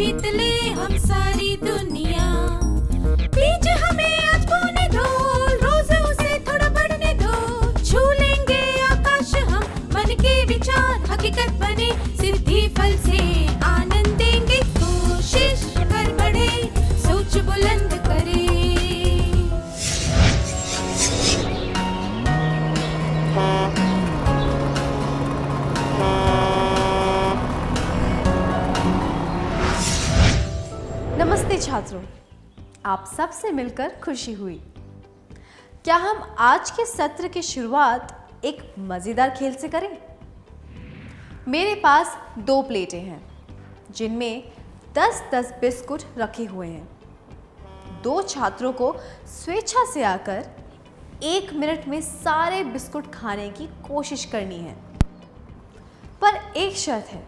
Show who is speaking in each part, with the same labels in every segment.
Speaker 1: जीत ले हम सारी दुनिया। बीच हमें आज बोने दो, रोज उसे थोड़ा बढ़ने दो। छू लेंगे आकाश हम, मन के विचार हकीकत बने। सिद्धि फल से आनंद देंगे, कोशिश कर बढ़े, सोच बुलंद करे।
Speaker 2: नमस्ते छात्रों, आप सबसे मिलकर खुशी हुई। क्या हम आज के सत्र की शुरुआत एक मज़ेदार खेल से करें? मेरे पास 2 प्लेटें हैं जिनमें 10-10 बिस्कुट रखे हुए हैं। 2 छात्रों को स्वेच्छा से आकर 1 मिनट में सारे बिस्कुट खाने की कोशिश करनी है, पर एक शर्त है,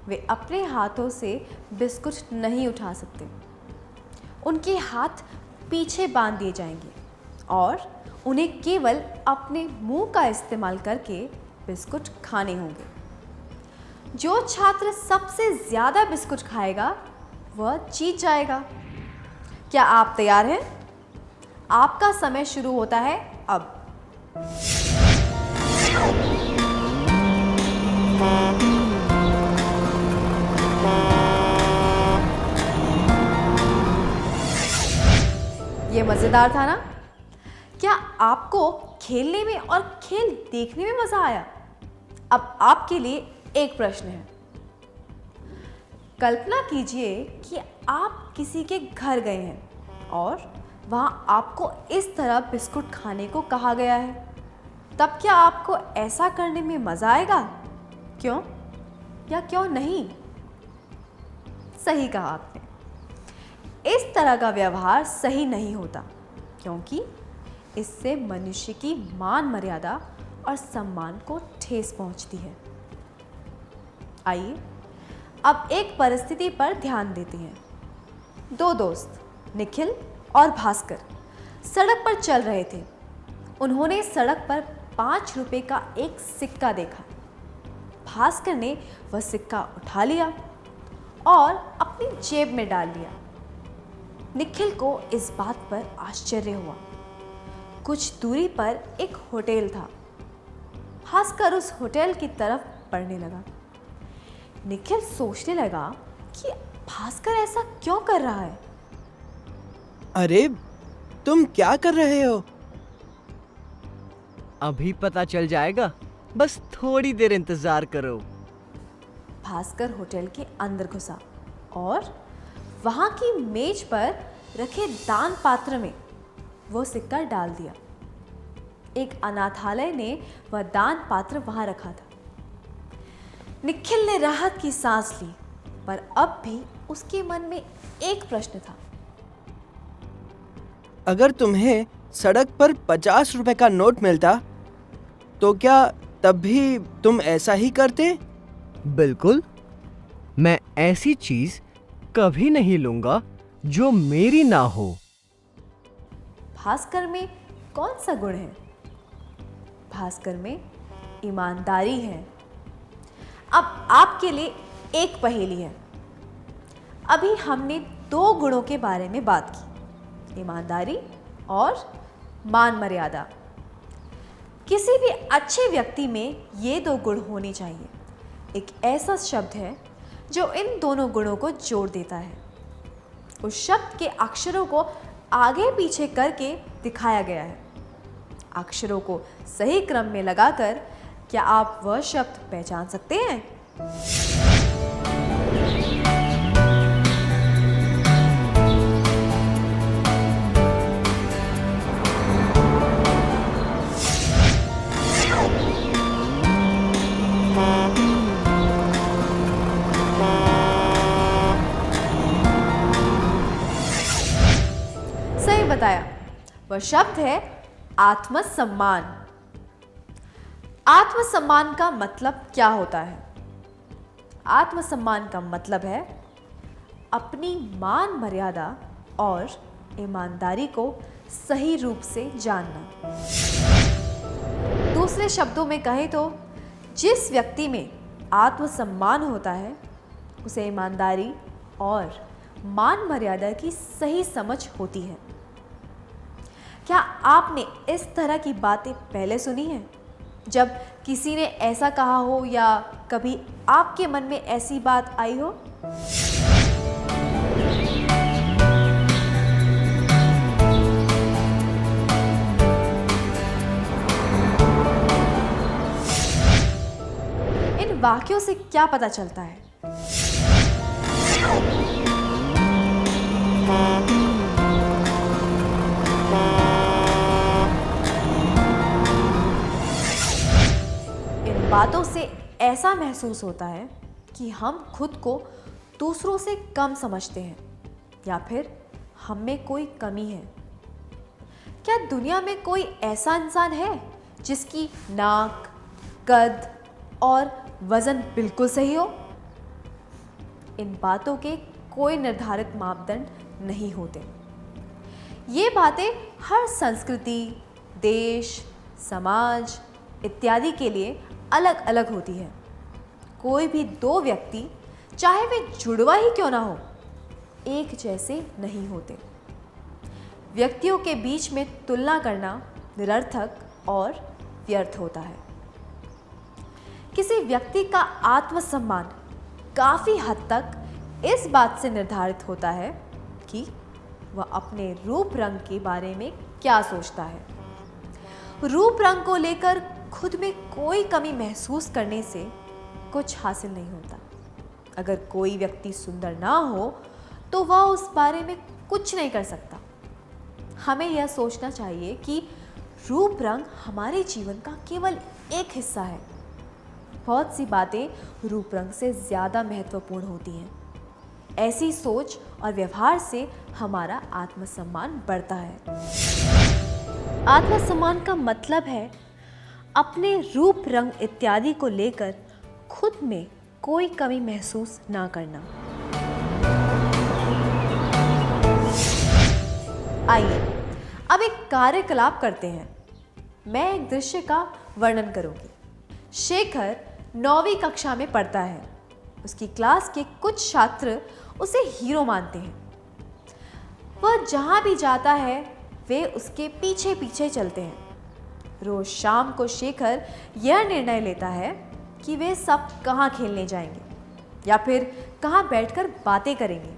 Speaker 2: वे अपने हाथों से बिस्कुट नहीं उठा सकते। उनके हाथ पीछे बांध दिए जाएंगे और उन्हें केवल अपने मुंह का इस्तेमाल करके बिस्कुट खाने होंगे। जो छात्र सबसे ज़्यादा बिस्कुट खाएगा वह जीत जाएगा। क्या आप तैयार हैं? आपका समय शुरू होता है अब। ये मज़ेदार था ना? क्या आपको खेलने में और खेल देखने में मज़ा आया? अब आपके लिए एक प्रश्न है। कल्पना कीजिए कि आप किसी के घर गए हैं और वहां आपको इस तरह बिस्कुट खाने को कहा गया है। तब क्या आपको ऐसा करने में मज़ा आएगा? क्यों या क्यों नहीं? सही कहा आपने। इस तरह का व्यवहार सही नहीं होता, क्योंकि इससे मनुष्य की मान मर्यादा और सम्मान को ठेस पहुंचती है। आइए अब एक परिस्थिति पर ध्यान देते हैं। 2 दोस्त निखिल और भास्कर सड़क पर चल रहे थे। उन्होंने सड़क पर 5 रुपए का एक सिक्का देखा। भास्कर ने वह सिक्का उठा लिया और अपनी जेब में डाल लिया। निखिल को इस बात पर आश्चर्य हुआ। कुछ दूरी पर एक होटल था। भास्कर उस होटल की तरफ बढ़ने लगा। निखिल सोचने लगा कि भास्कर ऐसा क्यों कर रहा है।
Speaker 3: अरे, तुम क्या कर रहे हो?
Speaker 4: अभी पता चल जाएगा, बस थोड़ी देर इंतजार करो।
Speaker 2: भास्कर होटल के अंदर घुसा और वहां की मेज पर रखे दान पात्र में वो सिक्का डाल दिया। एक अनाथालय ने वह दान पात्र वहां रखा था। निखिल ने राहत की सांस ली, पर अब भी उसके मन में एक प्रश्न था।
Speaker 3: अगर तुम्हें सड़क पर 50 रुपए का नोट मिलता तो क्या तब भी तुम ऐसा ही करते?
Speaker 4: बिल्कुल, मैं ऐसी चीज कभी नहीं लूंगा जो मेरी ना हो।
Speaker 2: भास्कर में कौन सा गुण है? भास्कर में ईमानदारी है। अब आपके लिए एक पहेली है। अभी हमने 2 गुणों के बारे में बात की, ईमानदारी और मान मर्यादा। किसी भी अच्छे व्यक्ति में ये 2 गुण होने चाहिए। एक ऐसा शब्द है जो इन दोनों गुणों को जोड़ देता है। उस शब्द के अक्षरों को आगे पीछे करके दिखाया गया है। अक्षरों को सही क्रम में लगाकर क्या आप वह शब्द पहचान सकते हैं? सही बताया। वह शब्द है आत्मसम्मान। आत्मसम्मान का मतलब क्या होता है? आत्मसम्मान का मतलब है अपनी मान मर्यादा और ईमानदारी को सही रूप से जानना। दूसरे शब्दों में कहें तो जिस व्यक्ति में आत्मसम्मान होता है उसे ईमानदारी और मान मर्यादा की सही समझ होती है। क्या आपने इस तरह की बातें पहले सुनी हैं? जब किसी ने ऐसा कहा हो या कभी आपके मन में ऐसी बात आई हो? इन वाक्यों से क्या पता चलता है? इन बातों से ऐसा महसूस होता है कि हम खुद को दूसरों से कम समझते हैं या फिर हम में कोई कमी है। क्या दुनिया में कोई ऐसा इंसान है जिसकी नाक, कद और वजन बिल्कुल सही हो? इन बातों के कोई निर्धारित मापदंड नहीं होते। ये बातें हर संस्कृति, देश, समाज इत्यादि के लिए अलग अलग होती है। कोई भी दो व्यक्ति, चाहे वे जुड़वा ही क्यों ना हो, एक जैसे नहीं होते। व्यक्तियों के बीच में तुलना करना निरर्थक और व्यर्थ होता है। किसी व्यक्ति का आत्मसम्मान काफी हद तक इस बात से निर्धारित होता है कि वह अपने रूप रंग के बारे में क्या सोचता है। रूप रंग को लेकर खुद में कोई कमी महसूस करने से कुछ हासिल नहीं होता। अगर कोई व्यक्ति सुंदर ना हो तो वह उस बारे में कुछ नहीं कर सकता। हमें यह सोचना चाहिए कि रूप रंग हमारे जीवन का केवल एक हिस्सा है। बहुत सी बातें रूप रंग से ज़्यादा महत्वपूर्ण होती हैं। ऐसी सोच और व्यवहार से हमारा आत्मसम्मान बढ़ता है। आत्मसम्मान का मतलब है अपने रूप रंग इत्यादि को लेकर खुद में कोई कमी महसूस ना करना। आइए अब एक कार्यकलाप करते हैं। मैं एक दृश्य का वर्णन करूंगी। शेखर 9वीं कक्षा में पढ़ता है। उसकी क्लास के कुछ छात्र उसे हीरो मानते हैं। वह जहां भी जाता है वे उसके पीछे पीछे चलते हैं। रोज शाम को शेखर यह निर्णय लेता है कि वे सब कहाँ खेलने जाएंगे या फिर कहाँ बैठकर बातें करेंगे।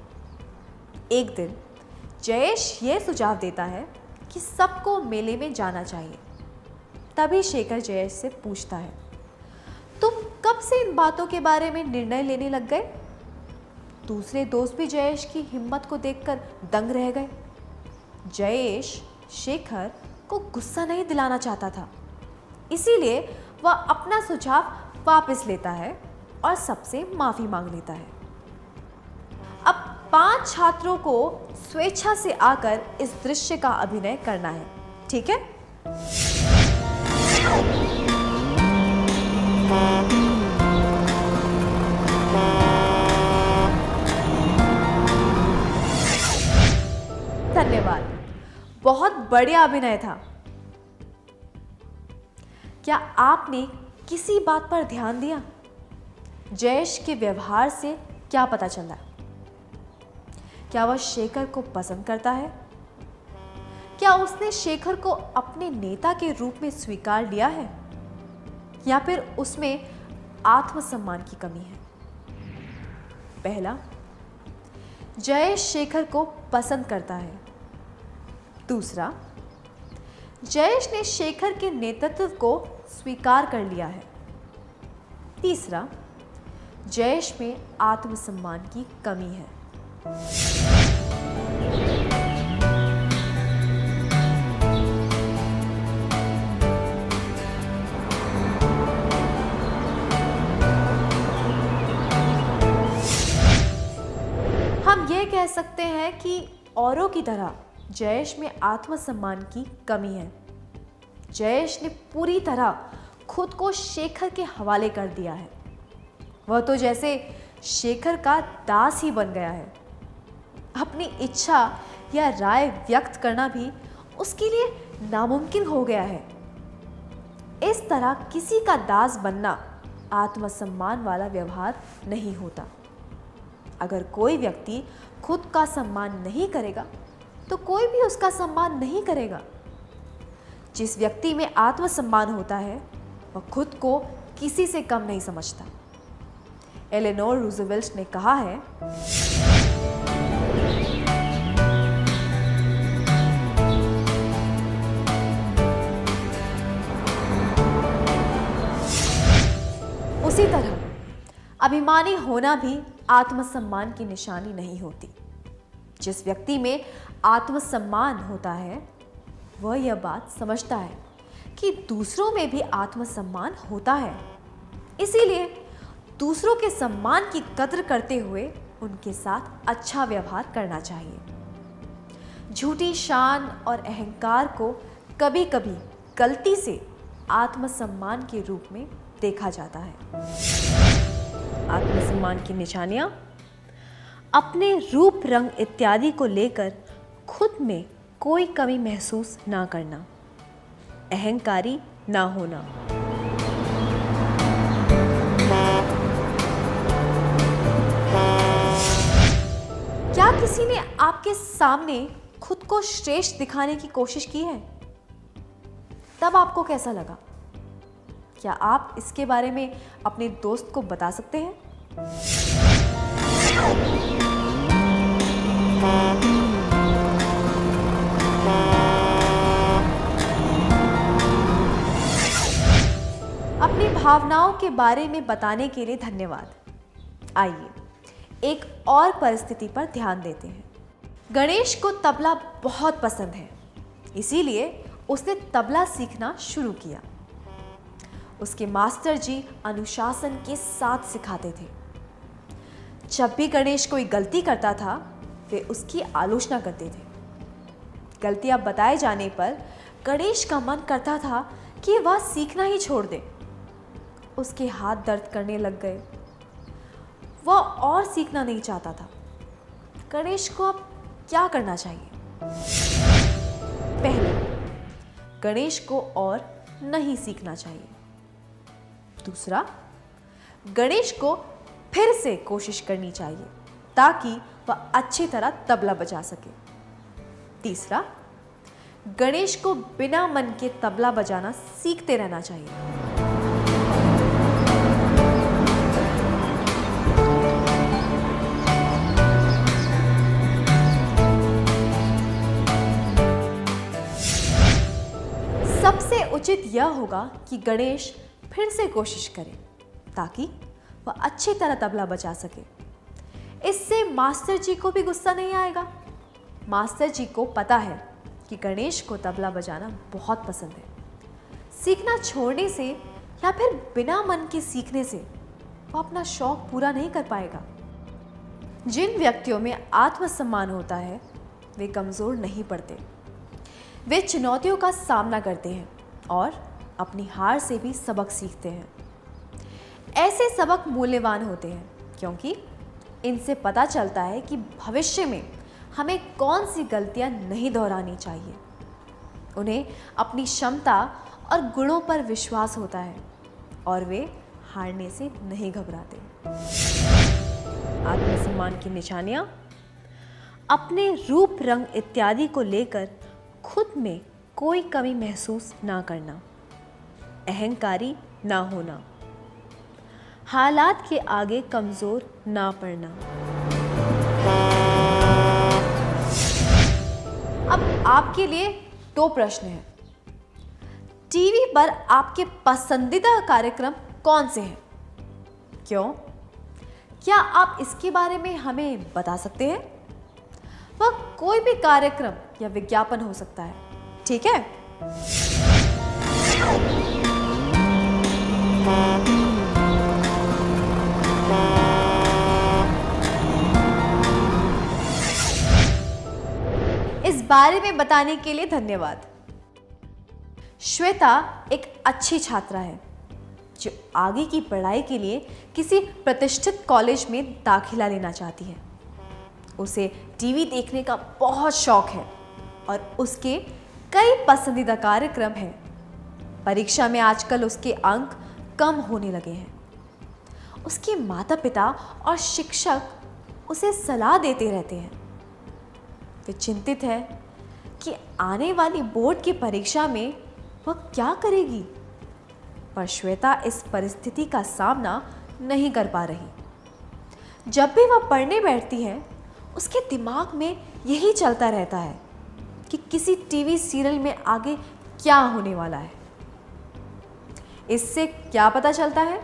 Speaker 2: एक दिन जयेश यह सुझाव देता है कि सबको मेले में जाना चाहिए। तभी शेखर जयेश से पूछता है, तुम कब से इन बातों के बारे में निर्णय लेने लग गए? दूसरे दोस्त भी जयेश की हिम्मत को देखकर दंग रह गए। जयेश शेखर को गुस्सा नहीं दिलाना चाहता था, इसीलिए वह अपना सुझाव वापस लेता है और सबसे माफी मांग लेता है। अब 5 छात्रों को स्वेच्छा से आकर इस दृश्य का अभिनय करना है, ठीक है? धन्यवाद, बहुत बढ़िया अभिनय था। क्या आपने किसी बात पर ध्यान दिया? जयेश के व्यवहार से क्या पता चला? क्या वह शेखर को पसंद करता है? क्या उसने शेखर को अपने नेता के रूप में स्वीकार लिया है या फिर उसमें आत्मसम्मान की कमी है? पहला, जयेश शेखर को पसंद करता है। दूसरा, जयेश ने शेखर के नेतृत्व को स्वीकार कर लिया है। तीसरा, जयेश में आत्मसम्मान की कमी है। हम ये कह सकते हैं कि औरों की तरह जयेश में आत्मसम्मान की कमी है। जयेश ने पूरी तरह खुद को शेखर के हवाले कर दिया है। वह तो जैसे शेखर का दास ही बन गया है। अपनी इच्छा या राय व्यक्त करना भी उसके लिए नामुमकिन हो गया है। इस तरह किसी का दास बनना आत्मसम्मान वाला व्यवहार नहीं होता। अगर कोई व्यक्ति खुद का सम्मान नहीं करेगा तो कोई भी उसका सम्मान नहीं करेगा। जिस व्यक्ति में आत्मसम्मान होता है वह खुद को किसी से कम नहीं समझता। एलेनोर रूजवेल्ट ने कहा है, उसी तरह अभिमानी होना भी आत्मसम्मान की निशानी नहीं होती। जिस व्यक्ति में आत्मसम्मान होता है वह यह बात समझता है कि दूसरों में भी आत्मसम्मान होता है, इसीलिए दूसरों के सम्मान की कद्र करते हुए उनके साथ अच्छा व्यवहार करना चाहिए। झूठी शान और अहंकार को कभी कभी गलती से आत्मसम्मान के रूप में देखा जाता है। आत्मसम्मान की निशानियां: अपने रूप रंग इत्यादि को लेकर खुद में कोई कमी महसूस ना करना, अहंकारी ना होना, क्या किसी ने आपके सामने खुद को श्रेष्ठ दिखाने की कोशिश की है? तब आपको कैसा लगा? क्या आप इसके बारे में अपने दोस्त को बता सकते हैं? अपनी भावनाओं के बारे में बताने के लिए धन्यवाद। आइए एक और परिस्थिति पर ध्यान देते हैं। गणेश को तबला बहुत पसंद है, इसीलिए उसने तबला सीखना शुरू किया। उसके मास्टर जी अनुशासन के साथ सिखाते थे। जब भी गणेश कोई गलती करता था वे उसकी आलोचना करते थे। गलतियां बताए जाने पर गणेश का मन करता था कि वह सीखना ही छोड़ दे। उसके हाथ दर्द करने लग गए। वह और सीखना नहीं चाहता था। गणेश को अब क्या करना चाहिए? पहले, गणेश को और नहीं सीखना चाहिए। दूसरा, गणेश को फिर से कोशिश करनी चाहिए ताकि वह अच्छी तरह तबला बजा सके। तीसरा, गणेश को बिना मन के तबला बजाना सीखते रहना चाहिए। सबसे उचित यह होगा कि गणेश फिर से कोशिश करे ताकि वह अच्छी तरह तबला बजा सके। इससे मास्टर जी को भी गुस्सा नहीं आएगा। मास्टर जी को पता है कि गणेश को तबला बजाना बहुत पसंद है। सीखना छोड़ने से या फिर बिना मन के सीखने से वह अपना शौक पूरा नहीं कर पाएगा। जिन व्यक्तियों में आत्मसम्मान होता है वे कमज़ोर नहीं पड़ते। वे चुनौतियों का सामना करते हैं और अपनी हार से भी सबक सीखते हैं। ऐसे सबक मूल्यवान होते हैं क्योंकि इनसे पता चलता है कि भविष्य में हमें कौन सी गलतियां नहीं दोहरानी चाहिए। उन्हें अपनी क्षमता और गुणों पर विश्वास होता है और वे हारने से नहीं घबराते। आत्मसम्मान की निशानियां: अपने रूप रंग इत्यादि को लेकर खुद में कोई कमी महसूस ना करना, अहंकारी ना होना, हालात के आगे कमजोर ना पड़ना। अब आपके लिए 2 प्रश्न हैं। टीवी पर आपके पसंदीदा कार्यक्रम कौन से हैं? क्यों? क्या आप इसके बारे में हमें बता सकते हैं? वह कोई भी कार्यक्रम या विज्ञापन हो सकता है, ठीक है? इस बारे में बताने के लिए धन्यवाद। श्वेता एक अच्छी छात्रा है जो आगे की पढ़ाई के लिए किसी प्रतिष्ठित कॉलेज में दाखिला लेना चाहती है। उसे टीवी देखने का बहुत शौक है और उसके कई पसंदीदा कार्यक्रम हैं। परीक्षा में आजकल उसके अंक कम होने लगे हैं। उसके माता पिता और शिक्षक उसे सलाह देते रहते हैं। वे चिंतित है कि आने वाली बोर्ड की परीक्षा में वह क्या करेगी, पर श्वेता इस परिस्थिति का सामना नहीं कर पा रही। जब भी वह पढ़ने बैठती है, उसके दिमाग में यही चलता रहता है कि किसी टीवी सीरियल में आगे क्या होने वाला है। इससे क्या पता चलता है?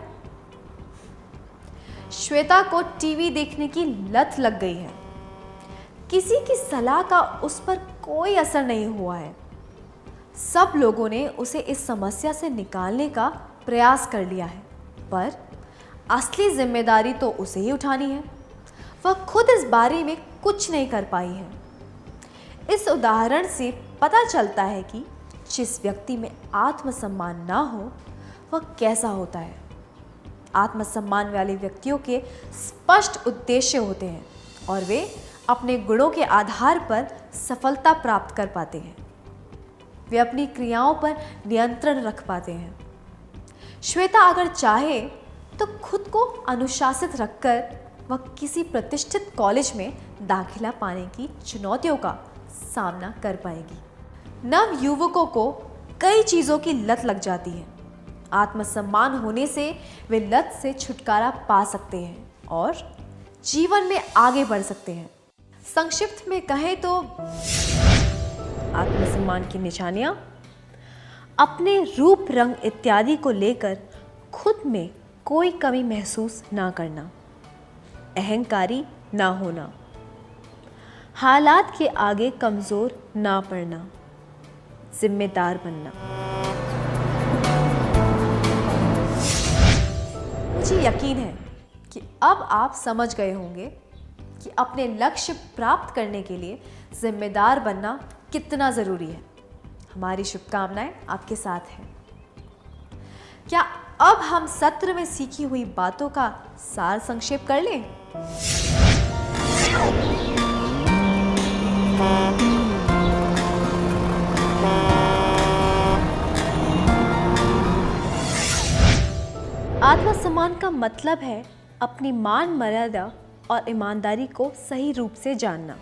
Speaker 2: श्वेता को टीवी देखने की लत लग गई है। किसी की सलाह का उस पर कोई असर नहीं हुआ है। सब लोगों ने उसे इस समस्या से निकालने का प्रयास कर लिया है, पर असली जिम्मेदारी तो उसे ही उठानी है। वह खुद इस बारे में कुछ नहीं कर पाई है। इस उदाहरण से पता चलता है कि जिस व्यक्ति में आत्मसम्मान ना हो वह कैसा होता है। आत्मसम्मान वाले व्यक्तियों के स्पष्ट उद्देश्य होते हैं और वे अपने गुणों के आधार पर सफलता प्राप्त कर पाते हैं। वे अपनी क्रियाओं पर नियंत्रण रख पाते हैं। श्वेता अगर चाहे तो खुद को अनुशासित रखकर वह किसी प्रतिष्ठित कॉलेज में दाखिला पाने की चुनौतियों का सामना कर पाएगी। नव युवकों को कई चीज़ों की लत लग जाती है। आत्मसम्मान होने से वे लत से छुटकारा पा सकते हैं और जीवन में आगे बढ़ सकते हैं। संक्षिप्त में कहें तो आत्मसम्मान की निशानियां अपने रूप, रंग इत्यादि को लेकर खुद में कोई कमी महसूस ना करना, अहंकारी ना होना, हालात के आगे कमज़ोर ना पड़ना, जिम्मेदार बनना। मुझे यकीन है कि अब आप समझ गए होंगे कि अपने लक्ष्य प्राप्त करने के लिए जिम्मेदार बनना कितना ज़रूरी है। हमारी शुभकामनाएं आपके साथ हैं। क्या अब हम सत्र में सीखी हुई बातों का सार संक्षेप कर लें? आत्मसम्मान का मतलब है अपनी मान मर्यादा और ईमानदारी को सही रूप से जानना।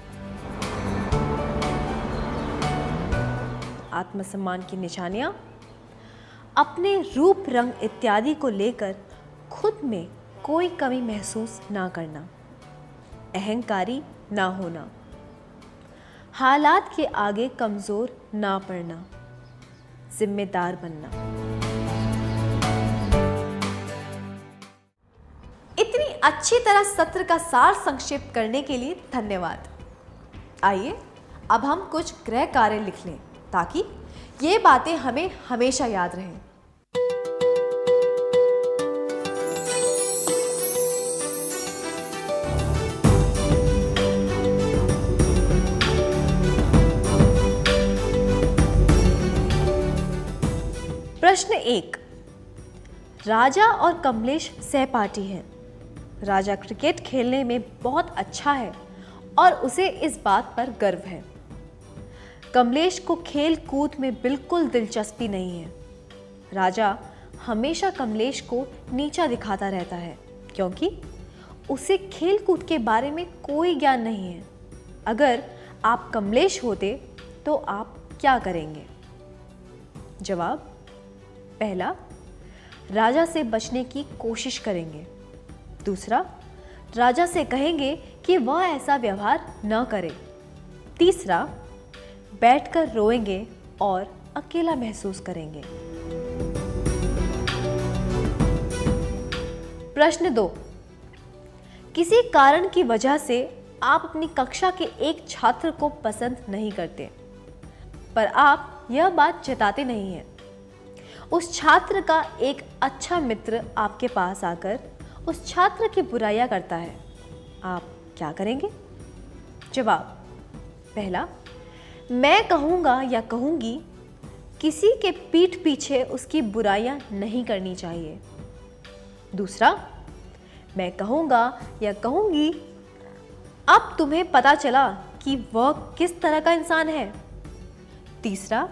Speaker 2: आत्मसम्मान की निशानियां अपने रूप, रंग इत्यादि को लेकर खुद में कोई कमी महसूस ना करना, अहंकारी ना होना, हालात के आगे कमज़ोर ना पड़ना, जिम्मेदार बनना। इतनी अच्छी तरह सत्र का सार संक्षेप करने के लिए धन्यवाद। आइए अब हम कुछ गृह कार्य लिख लें ताकि ये बातें हमें हमेशा याद रहें। प्रश्न 1। राजा और कमलेश सहपाठी हैं। राजा क्रिकेट खेलने में बहुत अच्छा है और उसे इस बात पर गर्व है। कमलेश को खेल कूद में बिल्कुल दिलचस्पी नहीं है। राजा हमेशा कमलेश को नीचा दिखाता रहता है क्योंकि उसे खेल कूद के बारे में कोई ज्ञान नहीं है। अगर आप कमलेश होते तो आप क्या करेंगे? जवाब: पहला, राजा से बचने की कोशिश करेंगे। दूसरा, राजा से कहेंगे कि वह ऐसा व्यवहार न करे। तीसरा, बैठकर रोएंगे और अकेला महसूस करेंगे। प्रश्न 2। किसी कारण की वजह से आप अपनी कक्षा के एक छात्र को पसंद नहीं करते, पर आप यह बात जताते नहीं हैं। उस छात्र का एक अच्छा मित्र आपके पास आकर उस छात्र की बुराइयां करता है। आप क्या करेंगे? जवाब: पहला, मैं कहूँगा या कहूँगी किसी के पीठ पीछे उसकी बुराइयां नहीं करनी चाहिए। दूसरा, मैं कहूँगा या कहूँगी अब तुम्हें पता चला कि वह किस तरह का इंसान है। तीसरा,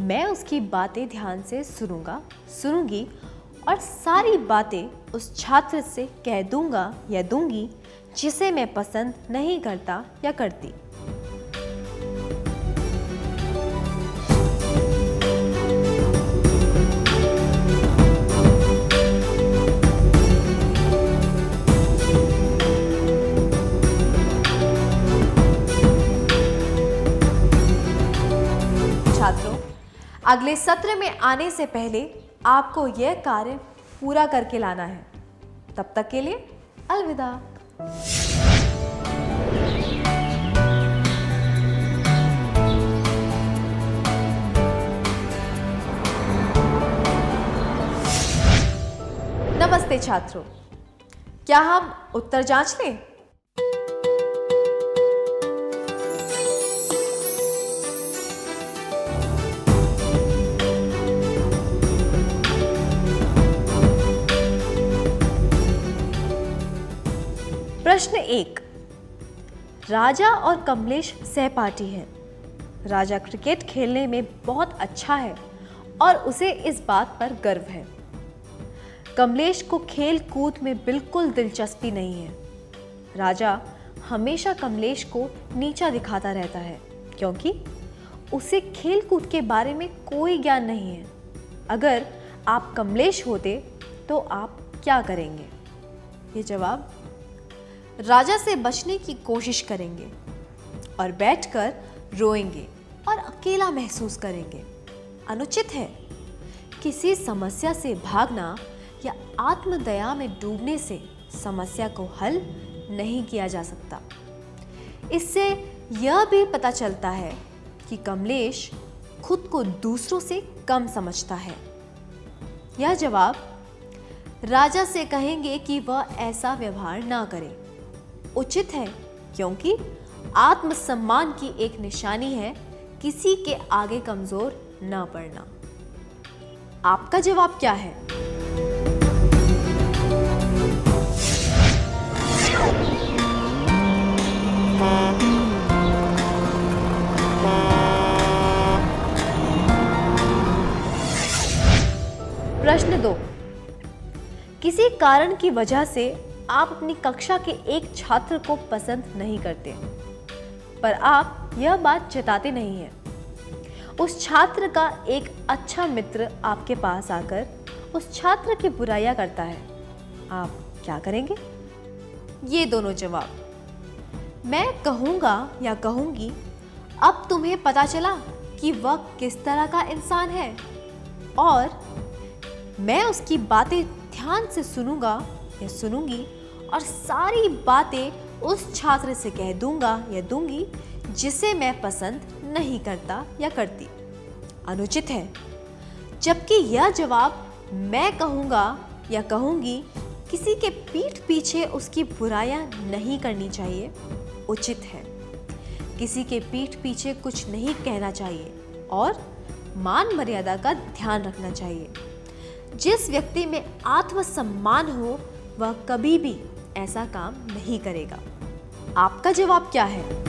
Speaker 2: मैं उसकी बातें ध्यान से सुनूंगी और सारी बातें उस छात्र से कह दूंगा या दूंगी जिसे मैं पसंद नहीं करता या करती। छात्रों, अगले सत्र में आने से पहले आपको यह कार्य पूरा करके लाना है। तब तक के लिए अलविदा। नमस्ते छात्रों, क्या हम उत्तर जांच लें? प्रश्न 1। राजा और कमलेश सहपाठी हैं। राजा क्रिकेट खेलने में बहुत अच्छा है और उसे इस बात पर गर्व है। कमलेश को खेल कूद में बिल्कुल दिलचस्पी नहीं है। राजा हमेशा कमलेश को नीचा दिखाता रहता है क्योंकि उसे खेल कूद के बारे में कोई ज्ञान नहीं है। अगर आप कमलेश होते तो आप क्या करेंगे? ये जवाब राजा से बचने की कोशिश करेंगे और बैठकर रोएंगे और अकेला महसूस करेंगे। अनुचित है। किसी समस्या से भागना या आत्मदया में डूबने से समस्या को हल नहीं किया जा सकता। इससे यह भी पता चलता है कि कमलेश खुद को दूसरों से कम समझता है। यह जवाब राजा से कहेंगे कि वह ऐसा व्यवहार ना करे। उचित है क्योंकि आत्मसम्मान की एक निशानी है किसी के आगे कमजोर न पड़ना। आपका जवाब क्या है? प्रश्न 2। किसी कारण की वजह से आप अपनी कक्षा के एक छात्र को पसंद नहीं करते, पर आप यह बात जताते नहीं हैं। उस छात्र का एक अच्छा मित्र आपके पास आकर उस छात्र की बुराइयां करता है। आप क्या करेंगे? ये दोनों जवाब। मैं कहूँगा या कहूँगी, अब तुम्हें पता चला कि वह किस तरह का इंसान है, और मैं उसकी बातें ध्यान से सुनूंगा या सुनूंगी और सारी बातें उस छात्र से कह दूंगा या दूंगी जिसे मैं पसंद नहीं करता या करती। अनुचित है। जबकि यह जवाब मैं कहूँगा या कहूँगी किसी के पीठ पीछे उसकी बुराइयां नहीं करनी चाहिए, उचित है। किसी के पीठ पीछे कुछ नहीं कहना चाहिए और मान मर्यादा का ध्यान रखना चाहिए। जिस व्यक्ति में आत्मसम्मान हो वह कभी भी ऐसा काम नहीं करेगा। आपका जवाब क्या है?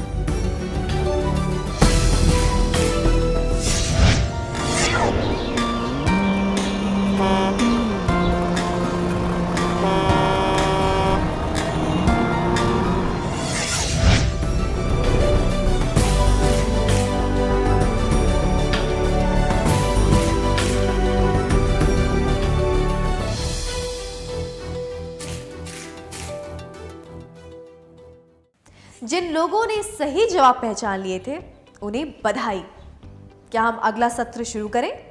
Speaker 2: जिन लोगों ने सही जवाब पहचान लिए थे उन्हें बधाई। क्या हम अगला सत्र शुरू करें?